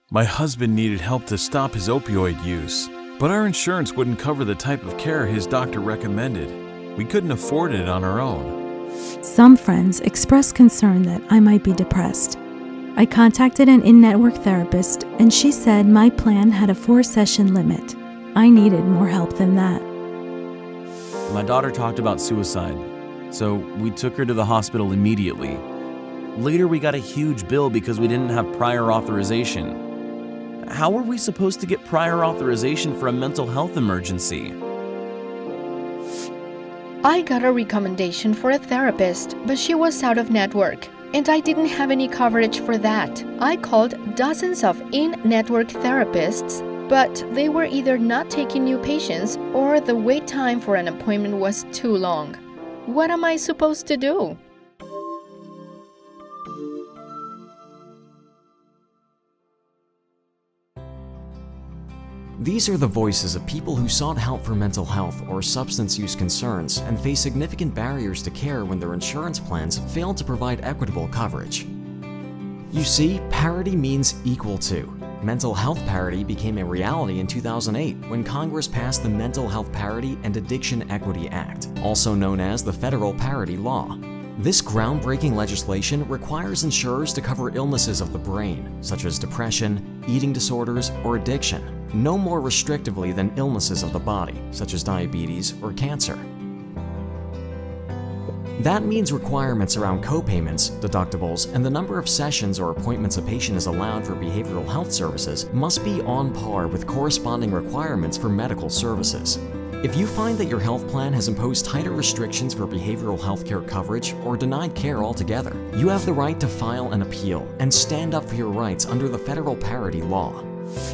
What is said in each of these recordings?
My husband needed help to stop his opioid use, but our insurance wouldn't cover the type of care his doctor recommended. We couldn't afford it on our own. Some friends expressed concern that I might be depressed. I contacted an in-network therapist, and she said my plan had a 4-session limit. I needed more help than that. My daughter talked about suicide, so we took her to the hospital immediately. Later, we got a huge bill because we didn't have prior authorization. How were we supposed to get prior authorization for a mental health emergency? I got a recommendation for a therapist, but she was out of network, and I didn't have any coverage for that. I called dozens of in-network therapists, but they were either not taking new patients or the wait time for an appointment was too long. What am I supposed to do? These are the voices of people who sought help for mental health or substance use concerns and face significant barriers to care when their insurance plans failed to provide equitable coverage. You see, parity means equal to. Mental health parity became a reality in 2008 when Congress passed the Mental Health Parity and Addiction Equity Act, also known as the Federal Parity Law. This groundbreaking legislation requires insurers to cover illnesses of the brain, such as depression, eating disorders, or addiction, no more restrictively than illnesses of the body, such as diabetes or cancer. That means requirements around co-payments, deductibles, and the number of sessions or appointments a patient is allowed for behavioral health services must be on par with corresponding requirements for medical services. If you find that your health plan has imposed tighter restrictions for behavioral health care coverage or denied care altogether, you have the right to file an appeal and stand up for your rights under the Federal Parity Law.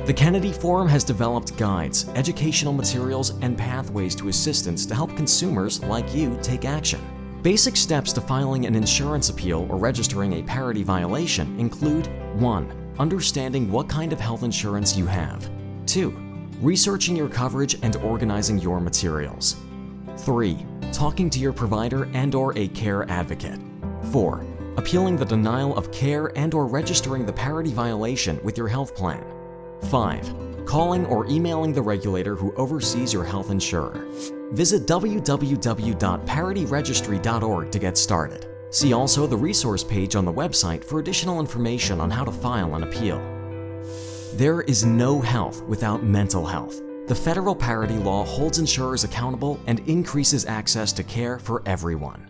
The Kennedy Forum has developed guides, educational materials, and pathways to assistance to help consumers like you take action. Basic steps to filing an insurance appeal or registering a parity violation include 1. Understanding what kind of health insurance you have. 2. Researching your coverage and organizing your materials. 3. Talking to your provider and/or a care advocate. 4. Appealing the denial of care and/or registering the parity violation with your health plan. 5. Calling or emailing the regulator who oversees your health insurer. Visit www.parityregistry.org to get started. See also the resource page on the website for additional information on how to file an appeal. There is no health without mental health. The Federal Parity Law holds insurers accountable and increases access to care for everyone.